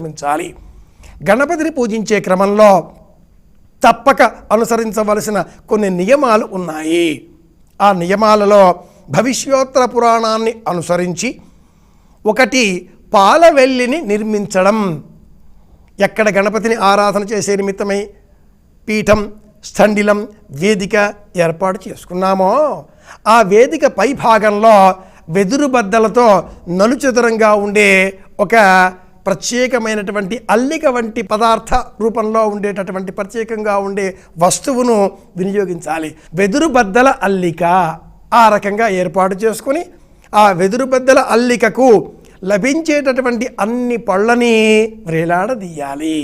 గమనించాలి. గణపతిని పూజించే క్రమంలో తప్పక అనుసరించవలసిన కొన్ని నియమాలు ఉన్నాయి. ఆ నియమాలలో భవిష్యోత్తర పురాణాన్ని అనుసరించి ఒకటి పాలవెల్లిని నిర్మించడం. ఎక్కడ గణపతిని ఆరాధన చేసే నిమిత్తమై పీఠం, స్థండిలం, వేదిక ఏర్పాటు చేసుకున్నామో ఆ వేదిక పై భాగంలో వెదురు బద్దలతో నలుచదురంగా ఉండే ఒక ప్రత్యేకమైనటువంటి అల్లిక వంటి పదార్థ రూపంలో ఉండేటటువంటి ప్రత్యేకంగా ఉండే వస్తువును వినియోగించాలి. వెదురు బద్దల అల్లిక ఆ రకంగా ఏర్పాటు చేసుకుని ఆ వెదురు బద్దల అల్లికకు లభించేటటువంటి అన్ని పళ్ళని వ్రేలాడదీయాలి.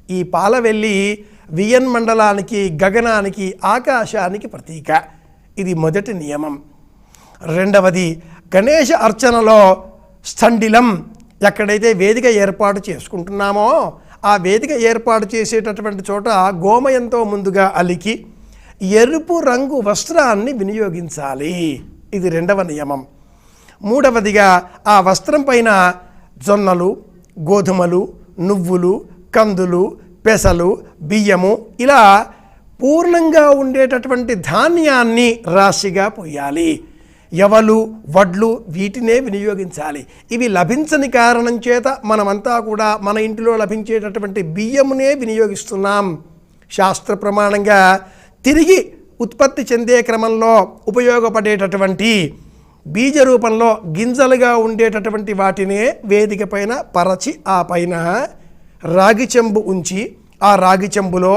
ఈ పాలవెల్లి వియన్ మండలానికి, గగనానికి, ఆకాశానికి ప్రతీక. ఇది మొదటి నియమం. రెండవది, గణేష అర్చనలో స్థండిలం ఎక్కడైతే వేదిక ఏర్పాటు చేసుకుంటున్నామో ఆ వేదిక ఏర్పాటు చేసేటటువంటి చోట గోమయంతో ముందుగా అలికి ఎరుపు రంగు వస్త్రాన్ని వినియోగించాలి. ఇది రెండవ నియమం. మూడవదిగా ఆ వస్త్రం పైన జొన్నలు, గోధుమలు, నువ్వులు, కందులు, పెసలు, బియ్యము ఇలా పూర్ణంగా ఉండేటటువంటి ధాన్యాన్ని రాశిగా పోయాలి. యవలు, వడ్లు వీటినే వినియోగించాలి. ఇవి లభించని కారణం చేత మనమంతా కూడా మన ఇంటిలో లభించేటటువంటి బియ్యమునే వినియోగిస్తున్నాం. శాస్త్ర ప్రమాణంగా తిరిగి ఉత్పత్తి చెందే క్రమంలో ఉపయోగపడేటటువంటి బీజ రూపంలో గింజలుగా ఉండేటటువంటి వాటినే వేదిక పైన పరచి ఆ పైన రాగి చెంబు ఉంచి ఆ రాగి చెంబులో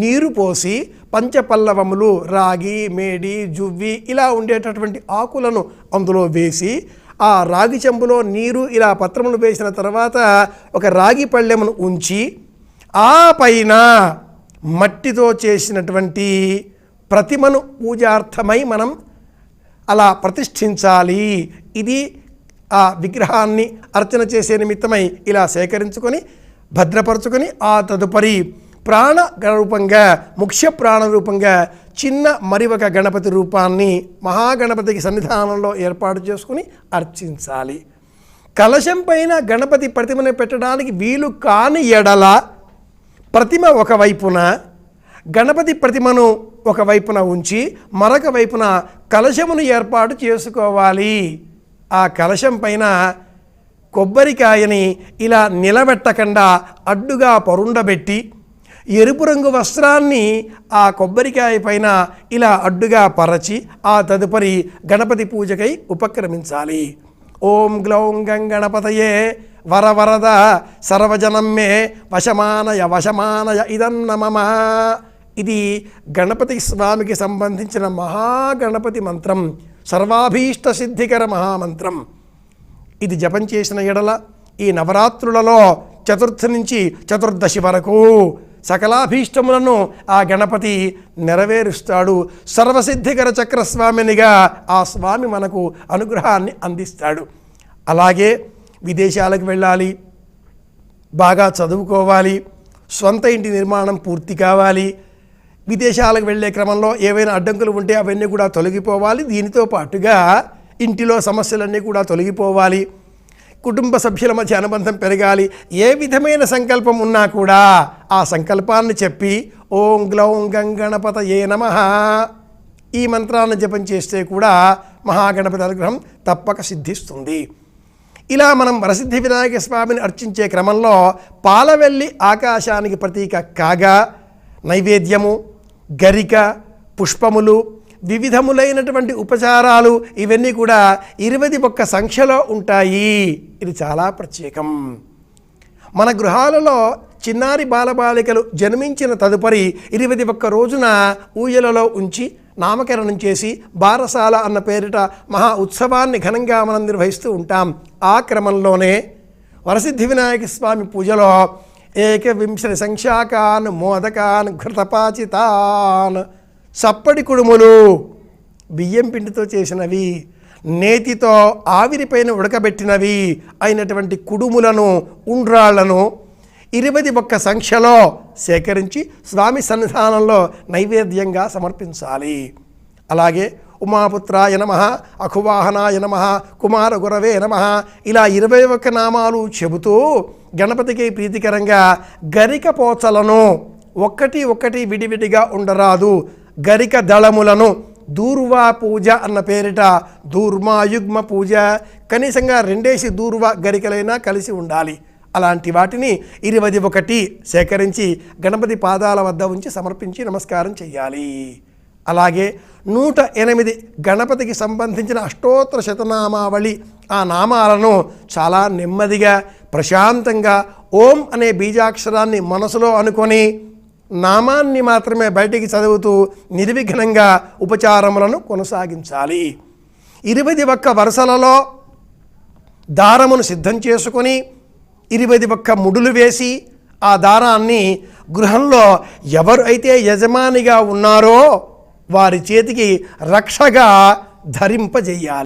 నీరు పోసి పంచపల్లవములు, రాగి, మేడి, జువ్వి ఇలా ఉండేటటువంటి ఆకులను అందులో వేసి ఆ రాగి చెంబులో నీరు ఇలా పత్రములు వేసిన తర్వాత ఒక రాగి పళ్ళెమును ఉంచి ఆ పైన మట్టితో చేసినటువంటి ప్రతిమను పూజార్థమై మనం అలా ప్రతిష్ఠించాలి. ఇది ఆ విగ్రహాన్ని అర్చన చేసే నిమిత్తమై ఇలా సేకరించుకొని భద్రపరచుకొని ఆ తదుపరి ప్రాణ రూపంగా, ముఖ్య ప్రాణ రూపంగా చిన్న మరి ఒక గణపతి రూపాన్ని మహాగణపతికి సన్నిధానంలో ఏర్పాటు చేసుకుని అర్చించాలి. కలశం పైన గణపతి ప్రతిమను పెట్టడానికి వీలు కాని ఎడల ప్రతిమ ఒకవైపున, గణపతి ప్రతిమను ఒకవైపున ఉంచి మరొక వైపున కలశమును ఏర్పాటు చేసుకోవాలి. ఆ కలశం పైన కొబ్బరికాయని ఇలా నిలబెట్టకుండా అడ్డుగా పరుండబెట్టి ఎరుపు రంగు వస్త్రాన్ని ఆ కొబ్బరికాయ పైన ఇలా అడ్డుగా పరచి ఆ తదుపరి గణపతి పూజకై ఉపక్రమించాలి. ఓం గ్లౌం గణపతయే వరవరద సర్వజనం మే వశమానయ వశమానయ ఇదం నమః. ఇది గణపతి స్వామికి సంబంధించిన మహాగణపతి మంత్రం, సర్వాభీష్ట సిద్ధికర మహామంత్రం. ఇది జపం చేసిన ఎడల ఈ నవరాత్రులలో చతుర్థి నుంచి చతుర్దశి వరకు సకలాభీష్టములను ఆ గణపతి నెరవేరుస్తాడు. సర్వసిద్ధికర చక్రస్వామినిగా ఆ స్వామి మనకు అనుగ్రహాన్ని అందిస్తాడు. అలాగే విదేశాలకు వెళ్ళాలి, బాగా చదువుకోవాలి, స్వంత ఇంటి నిర్మాణం పూర్తి కావాలి, విదేశాలకు వెళ్ళే క్రమంలో ఏవైనా అడ్డంకులు ఉంటే అవన్నీ కూడా తొలగిపోవాలి. దీనితో పాటుగా ఇంటిలో సమస్యలన్నీ కూడా తొలగిపోవాలి, కుటుంబ సభ్యుల మధ్య అనుబంధం పెరగాలి. ఏ విధమైన సంకల్పం ఉన్నా కూడా ఆ సంకల్పాన్ని చెప్పి ఓం గ్లౌం గణపతయే నమః ఈ మంత్రాన్ని జపం చేస్తే కూడా మహాగణపతి అనుగ్రహం తప్పక సిద్ధిస్తుంది. ఇలా మనం వరసిద్ధి వినాయక స్వామిని అర్చించే క్రమంలో పాలవెల్లి ఆకాశానికి ప్రతీక కాగా నైవేద్యము, గరిక, పుష్పములు, వివిధములైనటువంటి ఉపచారాలు ఇవన్నీ కూడా 21 సంఖ్యలో ఉంటాయి. ఇది చాలా ప్రత్యేకం. మన గృహాలలో చిన్నారి బాలబాలికలు జన్మించిన తదుపరి 21 రోజున ఊయలలో ఉంచి నామకరణం చేసి బారసాల అన్న పేరిట మహా ఉత్సవాన్ని ఘనంగా మనం నిర్వహిస్తూ ఉంటాం. ఆ క్రమంలోనే వరసిద్ధి వినాయక స్వామి పూజలో 21 సంఖ్యాకాన్ మోదకాన్ ఘృతపాచితాన్ సప్పడి కుడుములు, బియ్యం పిండితో చేసినవి, నేతితో ఆవిరిపైన ఉడకబెట్టినవి అయినటువంటి కుడుములను, ఉండ్రాళ్లను 21 సంఖ్యలో సేకరించి స్వామి సన్నిధానంలో నైవేద్యంగా సమర్పించాలి. అలాగే ఉమాపుత్రాయ నమః, అఖువాహనాయ నమః, కుమార గురవే నమః ఇలా 21 నామాలు చెబుతూ గణపతికి ప్రీతికరంగా గరిక పోచలను ఒక్కటి విడివిడిగా ఉండరాదు, గరిక దళములను దూర్వా పూజ అన్న పేరిట దూర్మాయుగ్మ పూజ, కనీసంగా 2 దూర్వా గరికలైనా కలిసి ఉండాలి. అలాంటి వాటిని 21 సేకరించి గణపతి పాదాల వద్ద ఉంచి సమర్పించి నమస్కారం చేయాలి. అలాగే 108 గణపతికి సంబంధించిన అష్టోత్తర శతనామావళి, ఆ నామాలను చాలా నెమ్మదిగా ప్రశాంతంగా ఓం అనే బీజాక్షరాన్ని మనసులో అనుకొని నామాన్ని మాత్రమే బయటికి చదువుతూ నిర్విఘ్నంగా ఉపచారములను కొనసాగించాలి. 21 వరుసలలో దారమును సిద్ధం చేసుకొని 21 ముడులు వేసి ఆ దారాన్ని గృహంలో ఎవరు అయితే యజమానిగా ఉన్నారో వారి చేతికి రక్షగా ధరింపజేయాలి.